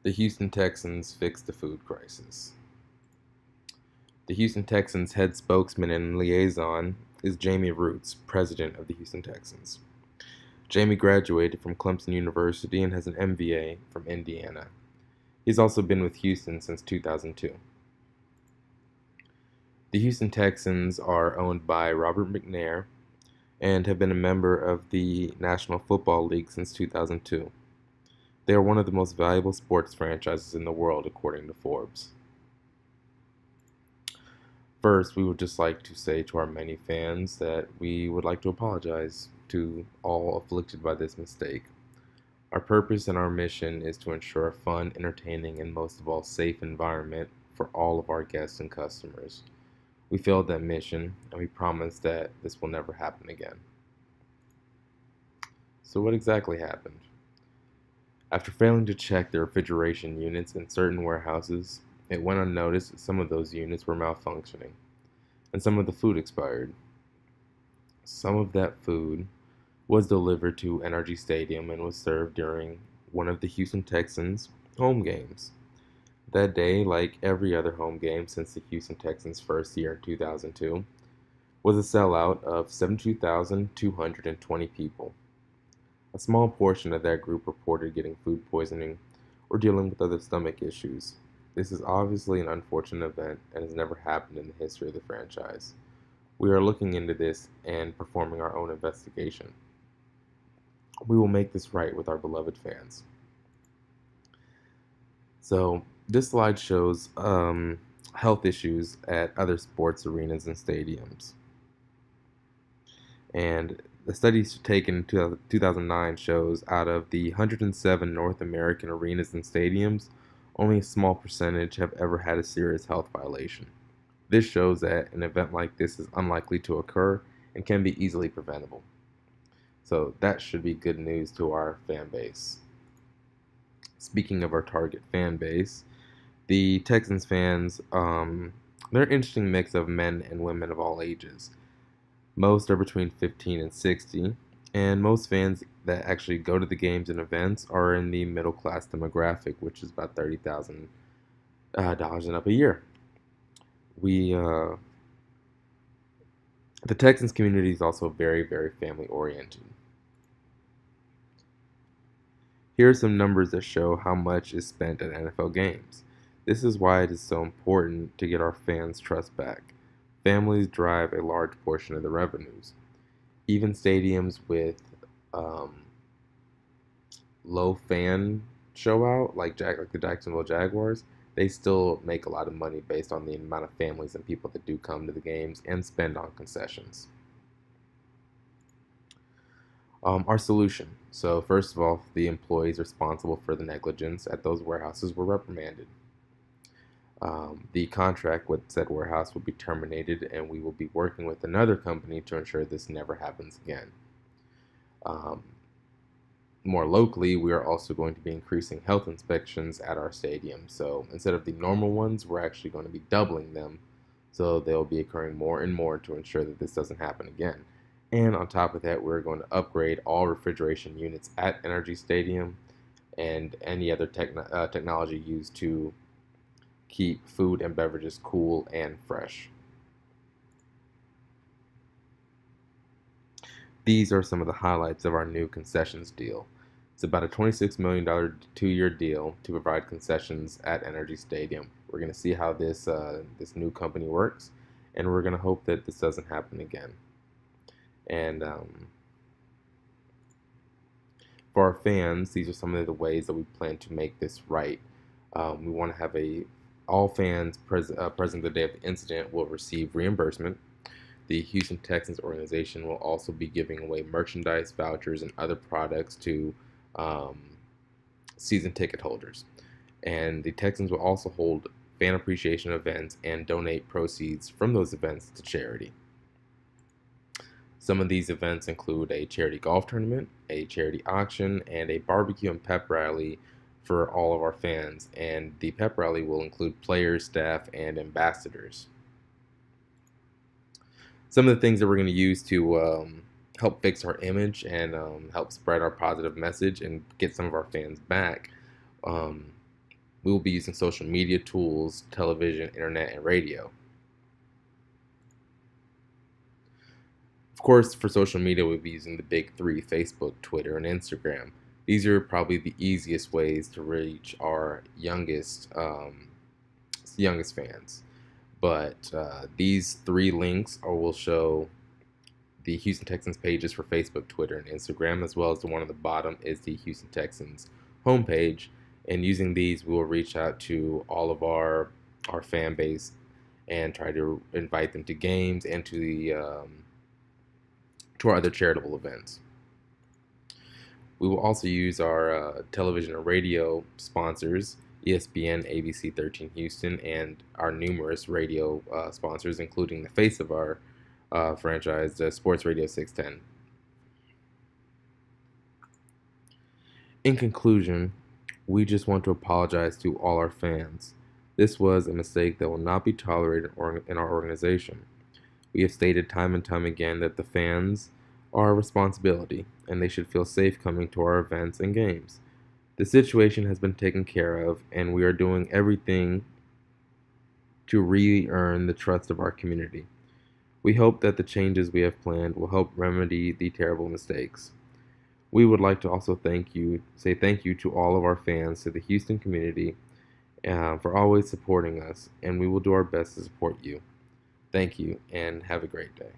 The Houston Texans fixed the food crisis. The Houston Texans' head spokesman and liaison is Jamie Roots, president of the Houston Texans. Jamie graduated from Clemson University and has an MBA from Indiana. He's also been with Houston since 2002. The Houston Texans are owned by Robert McNair and have been a member of the National Football League since 2002. They are one of the most valuable sports franchises in the world, according to Forbes. First, we would just like to say to our many fans that we would like to apologize to all afflicted by this mistake. Our purpose and our mission is to ensure a fun, entertaining, and most of all safe environment for all of our guests and customers. We failed that mission, and we promise that this will never happen again. So what exactly happened? After failing to check the refrigeration units in certain warehouses, it went unnoticed that some of those units were malfunctioning, and some of the food expired. Some of that food was delivered to NRG Stadium and was served during one of the Houston Texans' home games. That day, like every other home game since the Houston Texans' first year in 2002, was a sellout of 72,220 people. A small portion of that group reported getting food poisoning or dealing with other stomach issues. This is obviously an unfortunate event and has never happened in the history of the franchise. We are looking into this and performing our own investigation. We will make this right with our beloved fans. So, this slide shows health issues at other sports arenas and stadiums. And the study taken in 2009 shows out of the 107 North American arenas and stadiums, only a small percentage have ever had a serious health violation. This shows that an event like this is unlikely to occur and can be easily preventable. So that should be good news to our fan base. Speaking of our target fan base, the Texans fans, they're an interesting mix of men and women of all ages. Most are between 15 and 60, and most fans that actually go to the games and events are in the middle class demographic, which is about $30,000 and up a year. We The Texans community is also very, very family oriented. Here are some numbers that show how much is spent at NFL games. This is why it is so important to get our fans' trust back. Families drive a large portion of the revenues. Even stadiums with um, low fan show out, like the Jacksonville Jaguars, they still make a lot of money based on the amount of families and people that do come to the games and spend on concessions. Our solution. So, first of all, the employees responsible for the negligence at those warehouses were reprimanded. The contract with said warehouse will be terminated, and we will be working with another company to ensure this never happens again. Um, More locally, we are also going to be increasing health inspections at our stadium. So instead of the normal ones, we're actually going to be doubling them. So they'll be occurring more and more to ensure that this doesn't happen again. And on top of that, we're going to upgrade all refrigeration units at NRG Stadium and any other technology used to keep food and beverages cool and fresh. These are some of the highlights of our new concessions deal. It's about a $26 million 2-year deal to provide concessions at NRG Stadium. We're going to see how this new company works, and we're going to hope that this doesn't happen again. And for our fans, these are some of the ways that we plan to make this right. We want to have all fans present the day of the incident will receive reimbursement. The Houston Texans organization will also be giving away merchandise, vouchers, and other products to um, season ticket holders. And the Texans will also hold fan appreciation events and donate proceeds from those events to charity. Some of these events include a charity golf tournament, a charity auction, and a barbecue and pep rally for all of our fans. And the pep rally will include players, staff, and ambassadors. Some of the things that we're going to use to help fix our image and help spread our positive message and get some of our fans back. Um, We will be using social media tools, television, internet, and radio. Of course, for social media, we'll be using the big three: Facebook, Twitter, and Instagram. These are probably the easiest ways to reach our youngest fans. But these three links will show the Houston Texans pages for Facebook, Twitter, and Instagram, as well as the one on the bottom is the Houston Texans homepage. And using these, we will reach out to all of our fan base and try to invite them to games and to our other charitable events. We will also use our television and radio sponsors, ESPN, ABC 13 Houston, and our numerous radio sponsors, including the face of our franchise, Sports Radio 610. In conclusion, we just want to apologize to all our fans. This was a mistake that will not be tolerated in our organization. We have stated time and time again that the fans are a responsibility and they should feel safe coming to our events and games. The situation has been taken care of, and we are doing everything to re-earn the trust of our community. We hope that the changes we have planned will help remedy the terrible mistakes. We would like to also say thank you to all of our fans, to the Houston community, for always supporting us, and we will do our best to support you. Thank you, and have a great day.